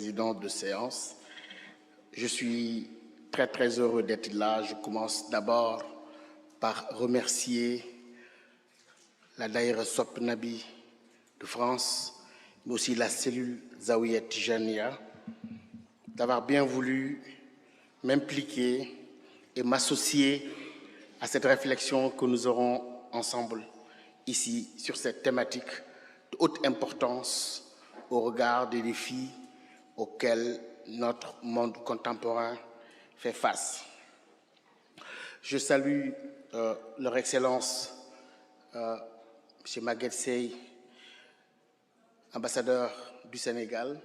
Président de séance. Je suis très heureux d'être là. Je commence d'abord par remercier la Daïra Sop Nabi de France, mais aussi la cellule Zawiya Tijaniya, d'avoir bien voulu m'impliquer et m'associer à cette réflexion que nous aurons ensemble ici sur cette thématique de haute importance au regard des défis auxquels notre monde contemporain fait face. Je salue leur Excellence M. Maguette Seye, ambassadeur du Sénégal,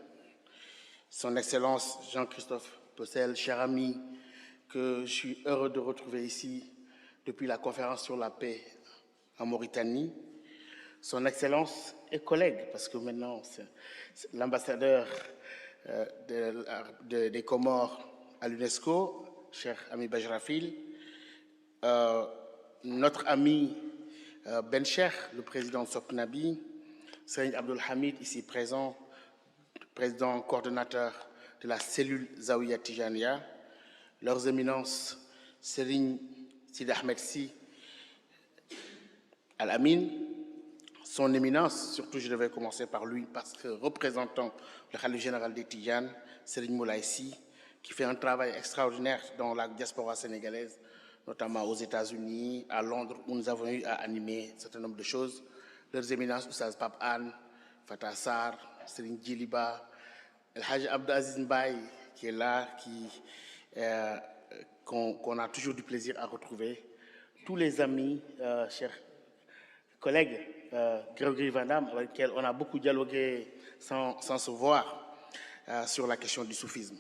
Son Excellence Jean-Christophe Possel, cher ami, que je suis heureux de retrouver ici depuis la conférence sur la paix en Mauritanie, Son Excellence et collègue, parce que maintenant c'est l'ambassadeur des Comores à l'UNESCO, cher ami Bajrafil, notre ami Ben Cheikh, le président de Sopnabi, Serigne Abdul Hamid, ici présent, président coordonnateur de la cellule Zawiya Tijaniya, leurs éminences Serigne Sidi Ahmed Sy Al-Amin, son éminence, surtout je devais commencer par lui, parce que représentant le Khalife général des Tijanes, Serigne Moulay Sy, qui fait un travail extraordinaire dans la diaspora sénégalaise, notamment aux États-Unis, à Londres, où nous avons eu à animer un certain nombre de choses. Leurs éminences, Oussaz Pape Anne, Fatah Sarr, Serigne Djiliba, El Hadj Abdou Aziz Mbaye, qui est là, qu'on a toujours du plaisir à retrouver. Tous les amis, chers collègues, Grégory Van Damme, avec lequel on a beaucoup dialogué sans se voir sur la question du soufisme.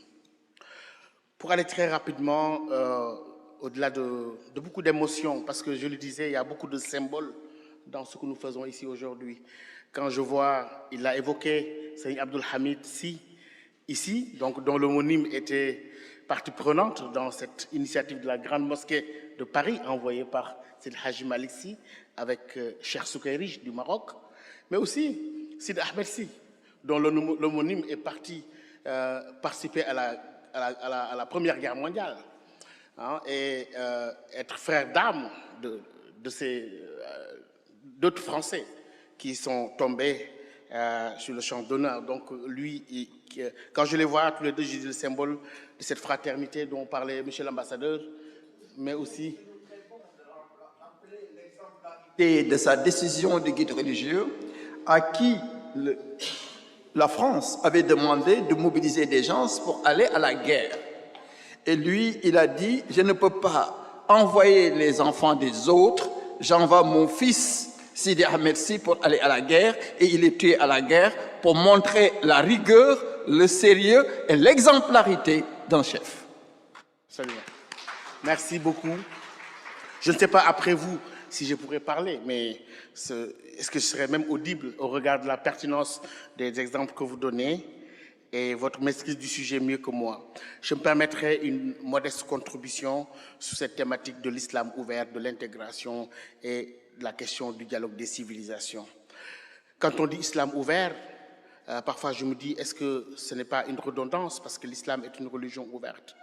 Pour aller très rapidement, au-delà de beaucoup d'émotions, parce que je le disais, il y a beaucoup de symboles dans ce que nous faisons ici aujourd'hui. Quand je vois, il a évoqué Serigne Abdul Hamid Sy, ici, donc, dont l'homonyme était partie prenante dans cette initiative de la Grande Mosquée de Paris, envoyée par Sidi Hadji Malick Sy, avec Cheikh Soukayrij du Maroc, mais aussi Sidi Ahmed Sy, dont l'homonyme est parti participer à la Première Guerre mondiale, hein, et être frère d'armes d'autres Français qui sont tombés sur le champ d'honneur. Donc lui, quand je les vois tous les deux, je dis le symbole de cette fraternité dont parlait M. l'ambassadeur, mais aussi de sa décision de guide religieux, à qui la France avait demandé de mobiliser des gens pour aller à la guerre. Et lui, il a dit, je ne peux pas envoyer les enfants des autres, j'envoie mon fils Sidi Ahmed Sy pour aller à la guerre, et il est tué à la guerre pour montrer la rigueur, le sérieux et l'exemplarité d'un chef. Absolument. Merci beaucoup. Je ne sais pas après vous si je pourrais parler, mais est-ce que je serais même audible au regard de la pertinence des exemples que vous donnez et votre maîtrise du sujet mieux que moi. Je me permettrai une modeste contribution sur cette thématique de l'islam ouvert, de l'intégration et de la question du dialogue des civilisations. Quand on dit islam ouvert, parfois je me dis, est-ce que ce n'est pas une redondance parce que l'islam est une religion ouverte.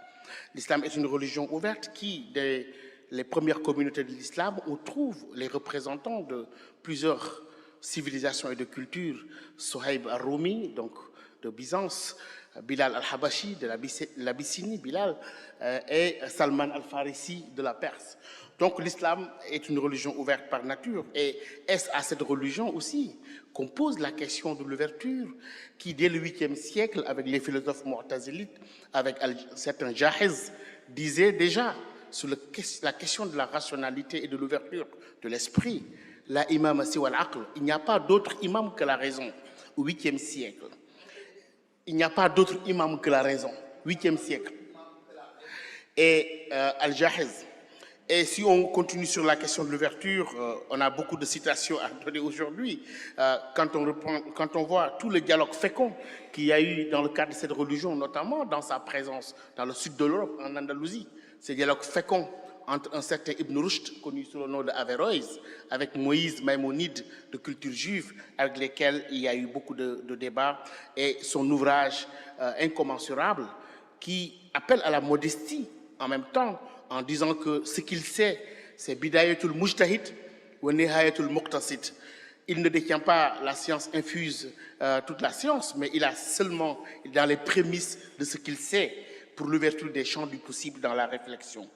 L'islam est une religion ouverte qui, dès les premières communautés de l'islam, on trouve les représentants de plusieurs civilisations et de cultures. Sohaib al-Rumi, donc de Byzance, Bilal al-Habashi de l'Abyssinie, Bilal, et Salman al-Farisi de la Perse. Donc l'islam est une religion ouverte par nature. Et est-ce à cette religion aussi qu'on pose la question de l'ouverture qui, dès le 8e siècle, avec les philosophes mu'tazilites, avec certains Jahiz, disaient déjà sur la question de la rationalité et de l'ouverture de l'esprit, la imam siwa al-aql, il n'y a pas d'autre imam que la raison, au 8e siècle. Il n'y a pas d'autre imam que la raison, 8e siècle. Et Al-Jahiz. Et si on continue sur la question de l'ouverture, on a beaucoup de citations à donner aujourd'hui. Quand on voit tout le dialogue fécond qu'il y a eu dans le cadre de cette religion, notamment dans sa présence dans le sud de l'Europe, en Andalousie, ces dialogues féconds entre un certain Ibn Rushd, connu sous le nom de Averroès, avec Moïse Maïmonide de culture juive, avec lesquels il y a eu beaucoup de débats, et son ouvrage incommensurable, qui appelle à la modestie en même temps, en disant que ce qu'il sait, c'est Bidayatul Mujtahid ou Nihayatul Muqtasid. Il ne détient pas la science infuse, toute la science, mais il a seulement dans les prémices de ce qu'il sait pour l'ouverture des champs du possible dans la réflexion.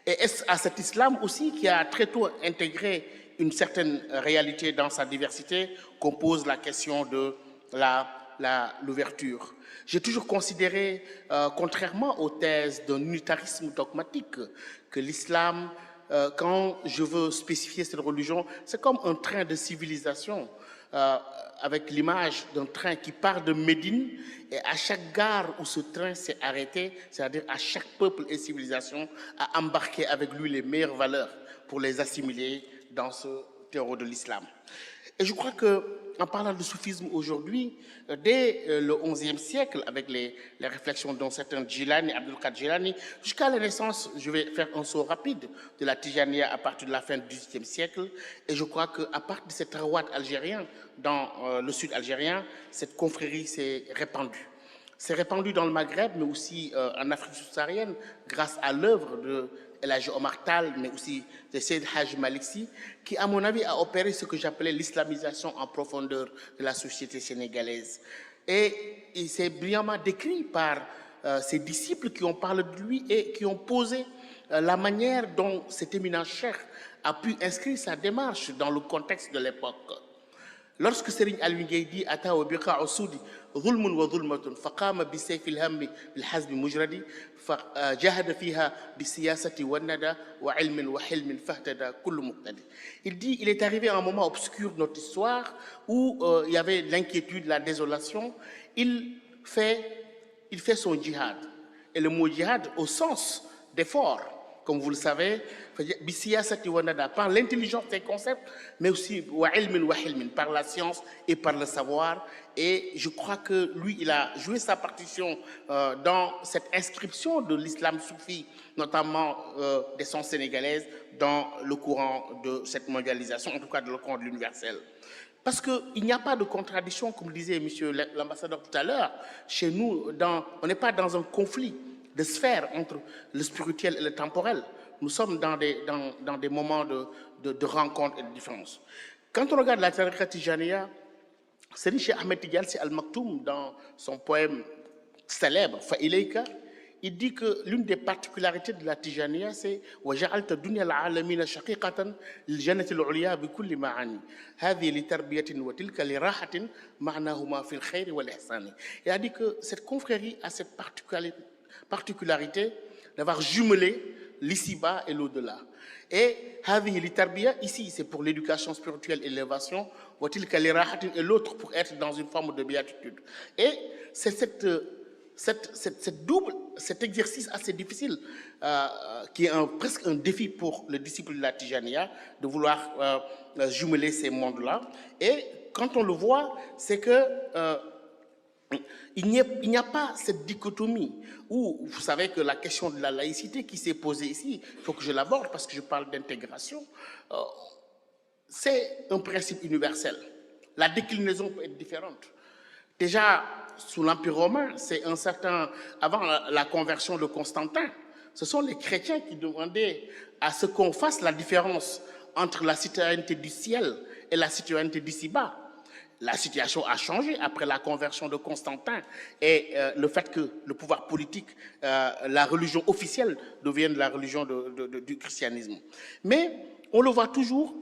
Et est-ce à cet islam aussi qui a très tôt intégré une certaine réalité dans sa diversité qu'on pose la question de l'ouverture. J'ai toujours considéré, contrairement aux thèses d'un unitarisme dogmatique, que l'islam, quand je veux spécifier cette religion, c'est comme un train de civilisation, avec l'image d'un train qui part de Médine et à chaque gare où ce train s'est arrêté, c'est-à-dire à chaque peuple et civilisation, a embarqué avec lui les meilleures valeurs pour les assimiler dans ce terreau de l'islam. Et je crois qu'en parlant de soufisme aujourd'hui, dès le XIe siècle, avec les réflexions dont certains Jilani, Abdul Qadir Jilani, jusqu'à la naissance, je vais faire un saut rapide de la Tijaniya à partir de la fin du XVIIIe siècle, et je crois qu'à partir de cet rawat algérien, dans le sud algérien, cette confrérie s'est répandue. C'est répandu dans le Maghreb, mais aussi en Afrique subsaharienne, grâce à l'œuvre de El Hadj Omar Tall, mais aussi de Seyd Hadj Malick Sy, qui, à mon avis, a opéré ce que j'appelais l'islamisation en profondeur de la société sénégalaise. Et il s'est brillamment décrit par ses disciples qui ont parlé de lui et qui ont posé la manière dont cet éminent cheikh a pu inscrire sa démarche dans le contexte de l'époque. Lorsque Serigne Aliou Gueye dit ata wa biqa usudi zulmun wa zulmatun faqama bi sayfil hammi bil hazbi mujradi fa jahada fiha bi siyasati wa nada wa ilmin wa hilmin fahtada kullu muqtadi. Il dit il est arrivé un moment obscur de notre histoire où il y avait l'inquiétude, la désolation. Il fait son djihad. Et le mot djihad au sens d'effort, comme vous le savez, par l'intelligence des concepts, mais aussi par la science et par le savoir. Et je crois que lui, il a joué sa partition dans cette inscription de l'islam soufi, notamment des sons sénégalaises, dans le courant de cette mondialisation, en tout cas dans le courant de l'universel. Parce qu'il n'y a pas de contradiction, comme disait monsieur l'ambassadeur tout à l'heure, chez nous, on n'est pas dans un conflit de sphères entre le spirituel et le temporel. Nous sommes dans des moments de rencontre et de différence. Quand on regarde la tariqa Tijaniya, Serigne Cheikh Ahmed Tidiane Sy Al Maktoum, dans son poème célèbre, Fa Ilayka, il dit que l'une des particularités de la Tijaniya, c'est wa ja'alta dunya al-alamina shaqiqatan lil jannati al-ulya bi kulli ma'ani hadhihi li tarbiyatin wa tilka li rahatin ma'nahuma fil khair wal ihsan. Il a dit que cette confrérie a cette particularité d'avoir jumelé l'ici-bas et l'au-delà. Et hadhihi li tarbiya, ici c'est pour l'éducation spirituelle et l'élévation, wa tilka li rahatin, et l'autre pour être dans une forme de béatitude. Et c'est cet exercice assez difficile, qui est presque un défi pour le disciple de la Tijaniya, de vouloir jumeler ces mondes-là. Et quand on le voit, c'est que il n'y a pas cette dichotomie où, vous savez que la question de la laïcité qui s'est posée ici, il faut que je l'aborde parce que je parle d'intégration, c'est un principe universel. La déclinaison peut être différente. Déjà, sous l'Empire romain, c'est avant la conversion de Constantin, ce sont les chrétiens qui demandaient à ce qu'on fasse la différence entre la citoyenneté du ciel et la citoyenneté d'ici-bas. La situation a changé après la conversion de Constantin et le fait que le pouvoir politique, la religion officielle devienne la religion du christianisme. Mais on le voit toujours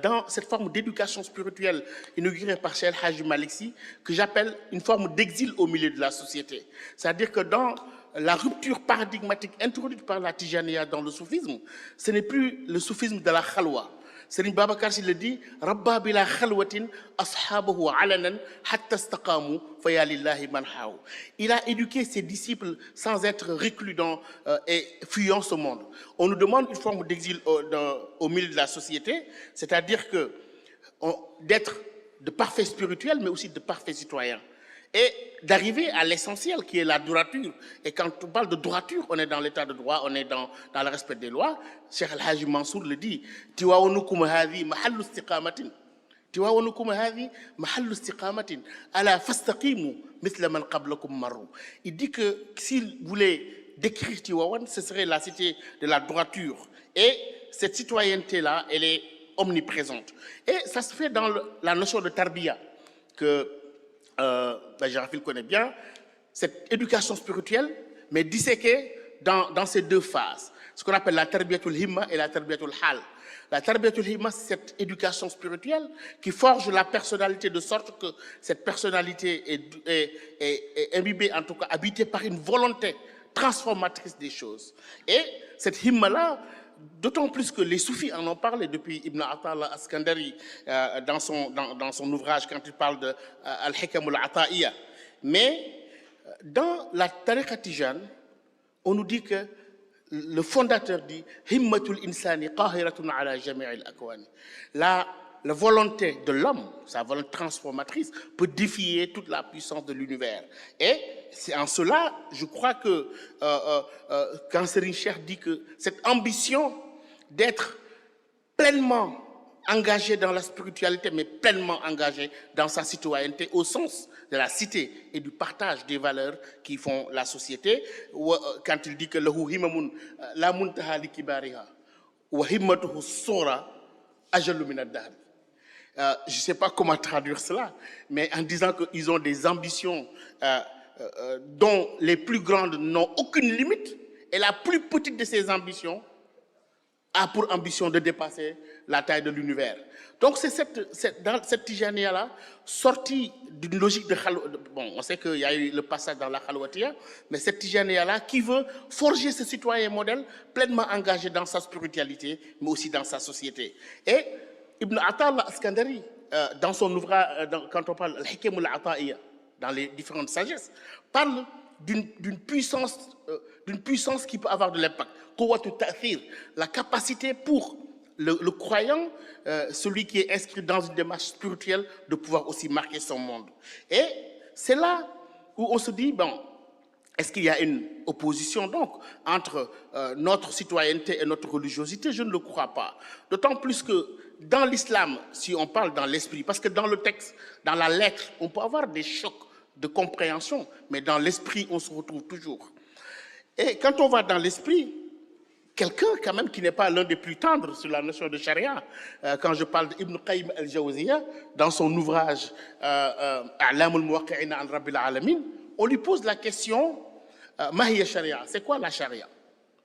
dans cette forme d'éducation spirituelle inaugurée par Cheikh Hadj Malick Sy, que j'appelle une forme d'exil au milieu de la société. C'est-à-dire que dans la rupture paradigmatique introduite par la Tijaniya dans le soufisme, ce n'est plus le soufisme de la khalwa. Serigne Babacar Sy le dit, Rabba bila khalwatin ashabahu alanan hatta istaqamu fa ya lillahi man haw. Il a éduqué ses disciples sans être reclus et fuyant ce monde. On nous demande une forme d'exil au milieu de la société, c'est-à-dire que d'être de parfaits spirituels, mais aussi de parfaits citoyens. et d'arriver à l'essentiel qui est la droiture. Et quand on parle de droiture, on est dans l'état de droit, on est dans le respect des lois. Cheikh Al-Hajj Mansour le dit, Tiwawanukum hadhi mahallu istiqamatin. Tiwawanukum hadhi mahallu istiqamatin. Ala fastaqimu mithla man qablakum marru. Il dit que s'il voulait décrire Tiwawan, ce serait la cité de la droiture. Et cette citoyenneté-là, elle est omniprésente. Et ça se fait dans la notion de tarbiya, que Jarafil connaît bien, cette éducation spirituelle, mais disséquée dans ces deux phases. Ce qu'on appelle la tarbiyatul himma et la tarbiyatul hal. La tarbiyatul himma, c'est cette éducation spirituelle qui forge la personnalité de sorte que cette personnalité est imbibée, en tout cas habitée par une volonté transformatrice des choses. Et cette himma-là, d'autant plus que les soufis en ont parlé depuis Ibn Ata'Allah Askandari dans son ouvrage quand il parle de Al-Hikam al-Ata'iyya. Mais dans la tariqa tijane, on nous dit que le fondateur dit Himmatul insani qahiratun ala jami'il akwani. La volonté de l'homme, sa volonté transformatrice, peut défier toute la puissance de l'univers. Et c'est en cela, je crois que quand Serigne Cheikh dit que cette ambition d'être pleinement engagé dans la spiritualité, mais pleinement engagé dans sa citoyenneté au sens de la cité et du partage des valeurs qui font la société, quand il dit que lahu himamun la muntaha li kibariha wa himmatuhu sura ajallu min ad-dahr. Je ne sais pas comment traduire cela, mais en disant qu'ils ont des ambitions dont les plus grandes n'ont aucune limite, et la plus petite de ces ambitions a pour ambition de dépasser la taille de l'univers. Donc c'est cette tijaniya-là, sortie d'une logique de khalwa. Bon, on sait qu'il y a eu le passage dans la khalwatiya, mais cette tijaniya-là qui veut forger ce citoyen modèle pleinement engagé dans sa spiritualité, mais aussi dans sa société. Et Ibn Ata'Allah Askandari, dans son ouvrage, quand on parle Al-Hikam al-Ata'iyya, dans les différentes sagesses, parle d'une puissance qui peut avoir de l'impact. La capacité pour le croyant, celui qui est inscrit dans une démarche spirituelle, de pouvoir aussi marquer son monde. Et c'est là où on se dit, bon, est-ce qu'il y a une opposition donc entre notre citoyenneté et notre religiosité? Je ne le crois pas. D'autant plus que dans l'islam, si on parle dans l'esprit, parce que dans le texte, dans la lettre, on peut avoir des chocs de compréhension, mais dans l'esprit, on se retrouve toujours. Et quand on va dans l'esprit, quelqu'un quand même qui n'est pas l'un des plus tendres sur la notion de charia, quand je parle d'Ibn Qayyim al-Jawziyya, dans son ouvrage A'lam al-Muwaqqi'ina an Rabbil Alamin, on lui pose la question Mahiya Sharia, c'est quoi la charia?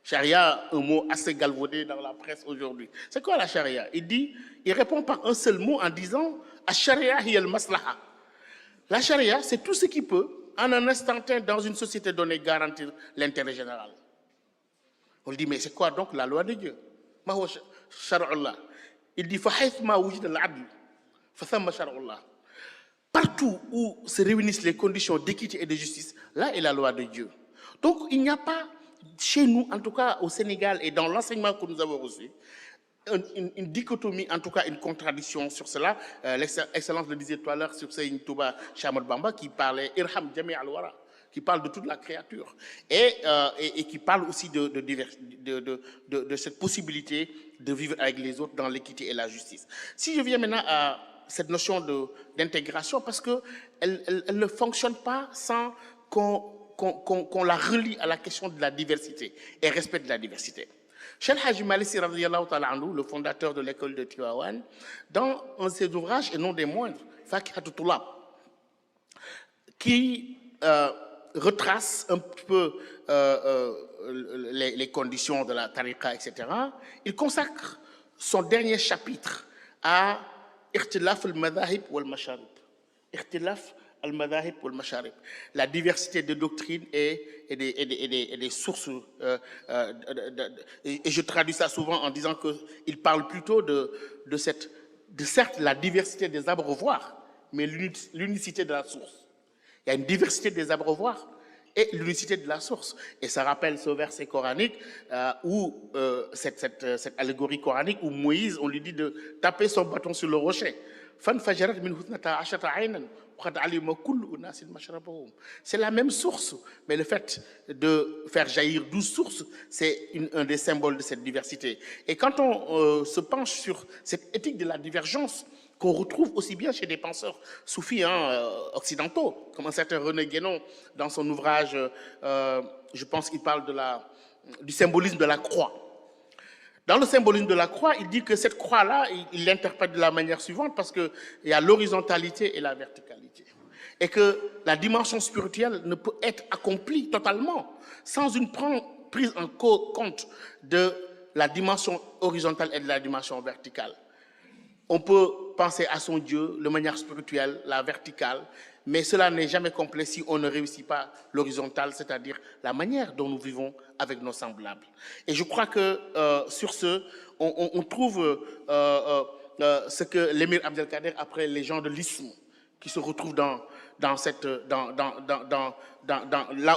Charia, un mot assez galvaudé dans la presse aujourd'hui. C'est quoi la charia? Il répond par un seul mot en disant Ash-Sharia hiya al-maslaha. La charia, c'est tout ce qui peut, en un instant T, dans une société donnée, garantir l'intérêt général. On lui dit, mais c'est quoi donc la loi de Dieu? Ma huwa shar'ullah. Il dit Fahaythma wujida al-'adl, fa thamma shar'ullah. Partout où se réunissent les conditions d'équité et de justice, là est la loi de Dieu. Donc il n'y a pas, chez nous, en tout cas au Sénégal et dans l'enseignement que nous avons reçu, une dichotomie, en tout cas une contradiction sur cela. L'excellence le disait tout à l'heure sur Seyni Touba Chamad Bamba qui parlait Irham Jami al-Wara, qui parle de toute la créature et qui parle aussi de cette possibilité de vivre avec les autres dans l'équité et la justice. Si je viens maintenant à cette notion d'intégration, parce qu'elle ne fonctionne pas sans qu'on la relie à la question de la diversité et respect de la diversité. Cheikh Hadji Malissi radiyallahu ta'ala anhu, le fondateur de l'école de Tivaouane, dans un de ses ouvrages, et non des moindres, Fakihatul Tulab, qui retrace un peu les conditions de la tariqa, etc., il consacre son dernier chapitre à Ikhtilaf al-Madahib wal-Masharib. Ikhtilaf al-Madahib wal-Masharib. La diversité de doctrines et des sources. Et je traduis ça souvent en disant qu'il parle plutôt de certes la diversité des abreuvoirs, mais l'unicité de la source. Il y a une diversité des abreuvoirs et l'unicité de la source. Et ça rappelle ce verset coranique où cette allégorie coranique où Moïse, on lui dit de taper son bâton sur le rocher. C'est la même source, mais le fait de faire jaillir 12 sources, c'est un des symboles de cette diversité. Et quand on se penche sur cette éthique de la divergence, qu'on retrouve aussi bien chez des penseurs soufis occidentaux, comme un certain René Guénon, dans son ouvrage, je pense qu'il parle du symbolisme de la croix. Dans le symbolisme de la croix, il dit que cette croix-là, il l'interprète de la manière suivante, parce qu'il y a l'horizontalité et la verticalité. Et que la dimension spirituelle ne peut être accomplie totalement sans une prise en compte de la dimension horizontale et de la dimension verticale. On peut penser à son Dieu de manière spirituelle, la verticale, mais cela n'est jamais complet si on ne réussit pas l'horizontale, c'est-à-dire la manière dont nous vivons avec nos semblables. Et je crois que sur ce, on trouve ce que l'émir Abdelkader appelait les gens de l'isme, qui se retrouvent là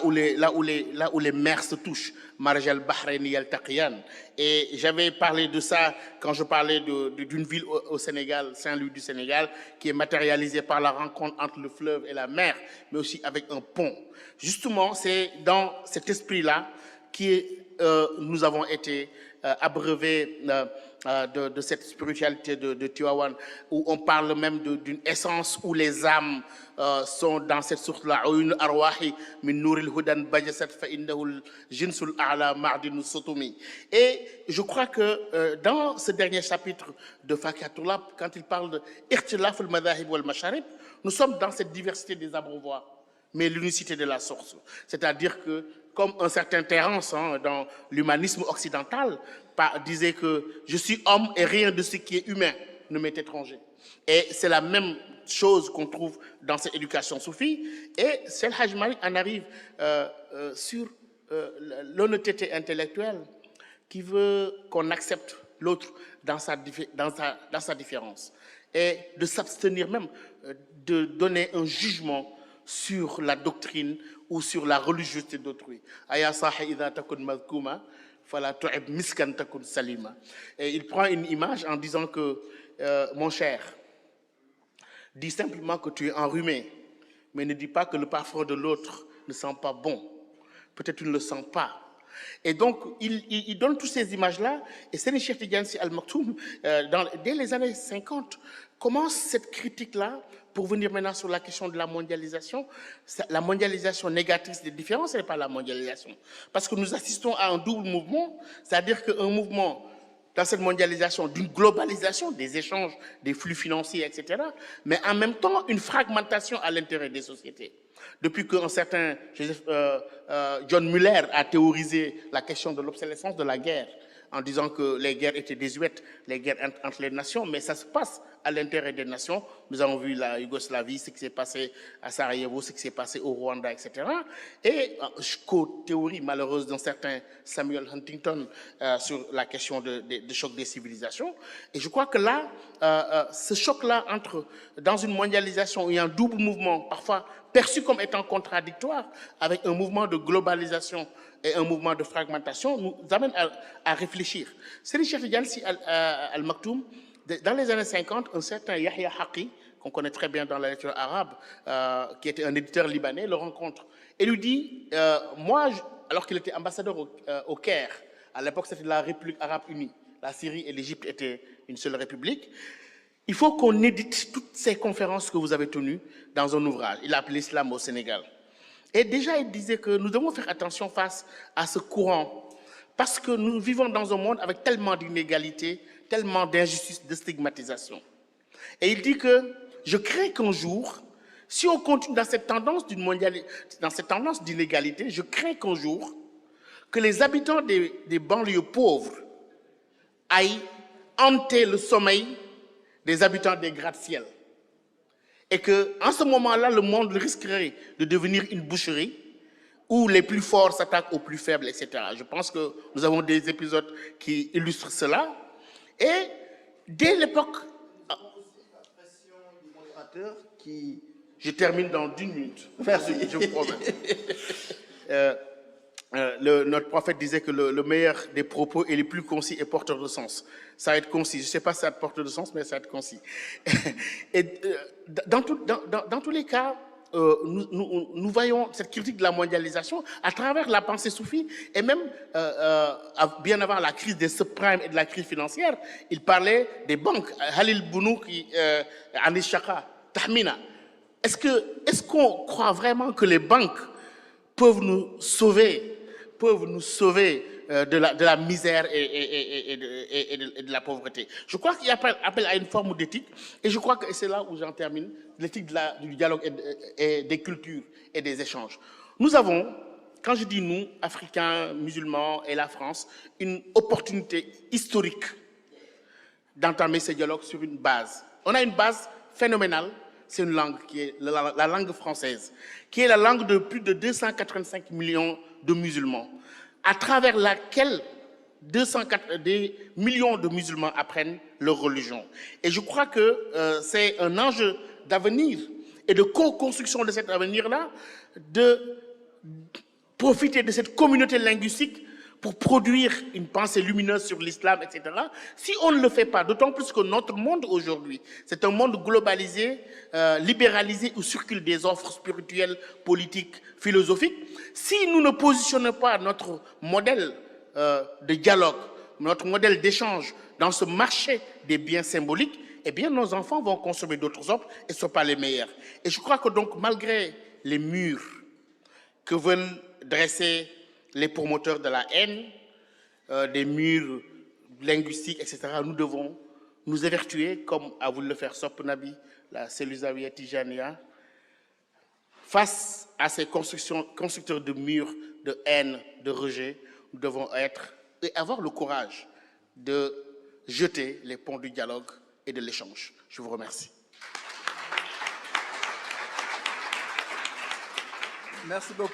où les mers se touchent, Marjal Bahreini Yaltaqiyan. Et j'avais parlé de ça quand je parlais d'une ville au Sénégal, Saint-Louis du Sénégal, qui est matérialisée par la rencontre entre le fleuve et la mer, mais aussi avec un pont. Justement, c'est dans cet esprit-là que nous avons été abreuvés de cette spiritualité de Tivaouane, où on parle même d'une essence où les âmes sont dans cette source-là. Et je crois que dans ce dernier chapitre de Fakatullah, quand il parle de Irtilaf al-Madahib wal-Masharib, nous sommes dans cette diversité des abreuvoirs, mais l'unicité de la source. C'est-à-dire que, comme un certain Terence dans l'humanisme occidental disait que je suis homme et rien de ce qui est humain ne m'est étranger. Et c'est la même chose qu'on trouve dans cette éducation soufie. Et Sel Haj Malik en arrive sur l'honnêteté intellectuelle qui veut qu'on accepte l'autre dans sa différence et de s'abstenir même de donner un jugement sur la doctrine ou sur la religiosité d'autrui. Et il prend une image en disant que, mon cher, dis simplement que tu es enrhumé, mais ne dis pas que le parfum de l'autre ne sent pas bon. Peut-être tu ne le sens pas. Et donc, il donne toutes ces images-là, et Serigne Cheikh Tidiane Sy Al Maktoum, dès les années 50, commence cette critique-là pour venir maintenant sur la question de la mondialisation négatrice des différences, ce n'est pas la mondialisation. Parce que nous assistons à un double mouvement, c'est-à-dire qu'un mouvement dans cette mondialisation d'une globalisation des échanges, des flux financiers, etc., mais en même temps une fragmentation à l'intérieur des sociétés. Depuis qu'un certain John Muller a théorisé la question de l'obsolescence de la guerre, en disant que les guerres étaient désuètes, les guerres entre les nations, mais ça se passe à l'intérieur des nations. Nous avons vu la Yougoslavie, ce qui s'est passé à Sarajevo, ce qui s'est passé au Rwanda, etc. Et jusqu'aux théories malheureuses d'un certain Samuel Huntington sur la question de choc des civilisations. Et je crois que là, ce choc-là entre, dans une mondialisation où il y a un double mouvement, parfois perçu comme étant contradictoire, avec un mouvement de globalisation et un mouvement de fragmentation, nous amène à réfléchir. Serigne Cheikh Tidiane Sy Al Maktoum, dans les années 50, un certain Yahya Haqi, qu'on connaît très bien dans la lecture arabe, qui était un éditeur libanais, le rencontre et lui dit, moi, alors qu'il était ambassadeur au Caire, à l'époque c'était la République arabe unie, la Syrie et l'Égypte étaient une seule république, il faut qu'on édite toutes ces conférences que vous avez tenues dans un ouvrage. Il a appelé l'islam au Sénégal. Et déjà, il disait que nous devons faire attention face à ce courant, parce que nous vivons dans un monde avec tellement d'inégalités, tellement d'injustices, de stigmatisation. Et il dit que je crains qu'un jour, si on continue dans cette tendance d'inégalité, je crains qu'un jour, que les habitants des banlieues pauvres aillent hanter le sommeil des habitants des gratte-ciel. Et qu'en ce moment-là, le monde risquerait de devenir une boucherie où les plus forts s'attaquent aux plus faibles, etc. Je pense que nous avons des épisodes qui illustrent cela. Et dès l'époque... Je termine dans 1 minute. Merci. Je vous promets. notre prophète disait que le meilleur des propos est le plus concis et porteur de sens. Ça va être concis. Je ne sais pas si ça va être porteur de sens, mais ça va être concis. Et dans tous les cas, nous voyons cette critique de la mondialisation à travers la pensée soufie et même bien avant la crise des subprimes et de la crise financière, il parlait des banques. Halil Bounouki, Anis Chaka, Tahmina. Est-ce qu'on croit vraiment que les banques peuvent nous sauver de la misère et de la pauvreté? Je crois qu'il y a appel à une forme d'éthique, et je crois que c'est là où j'en termine, l'éthique du dialogue et des cultures et des échanges. Nous avons, quand je dis nous, Africains, musulmans et la France, une opportunité historique d'entamer ces dialogues sur une base. On a une base phénoménale, c'est une langue qui est la langue française, qui est la langue de plus de 285 millions de musulmans, à travers laquelle des millions de musulmans apprennent leur religion. Et je crois que c'est un enjeu d'avenir et de co-construction de cet avenir-là, de profiter de cette communauté linguistique pour produire une pensée lumineuse sur l'islam, etc. Si on ne le fait pas, d'autant plus que notre monde aujourd'hui, c'est un monde globalisé, libéralisé, où circulent des offres spirituelles, politiques, philosophiques. Si nous ne positionnons pas notre modèle de dialogue, notre modèle d'échange dans ce marché des biens symboliques, eh bien nos enfants vont consommer d'autres offres et ne sont pas les meilleurs. Et je crois que donc, malgré les murs que veulent dresser les promoteurs de la haine, des murs linguistiques, etc., nous devons nous évertuer, comme a voulu le faire Sop Nabi, la cellule Zawiya Tijaniya, face à ces constructeurs de murs de haine, de rejet. Nous devons être et avoir le courage de jeter les ponts du dialogue et de l'échange. Je vous remercie. Merci beaucoup.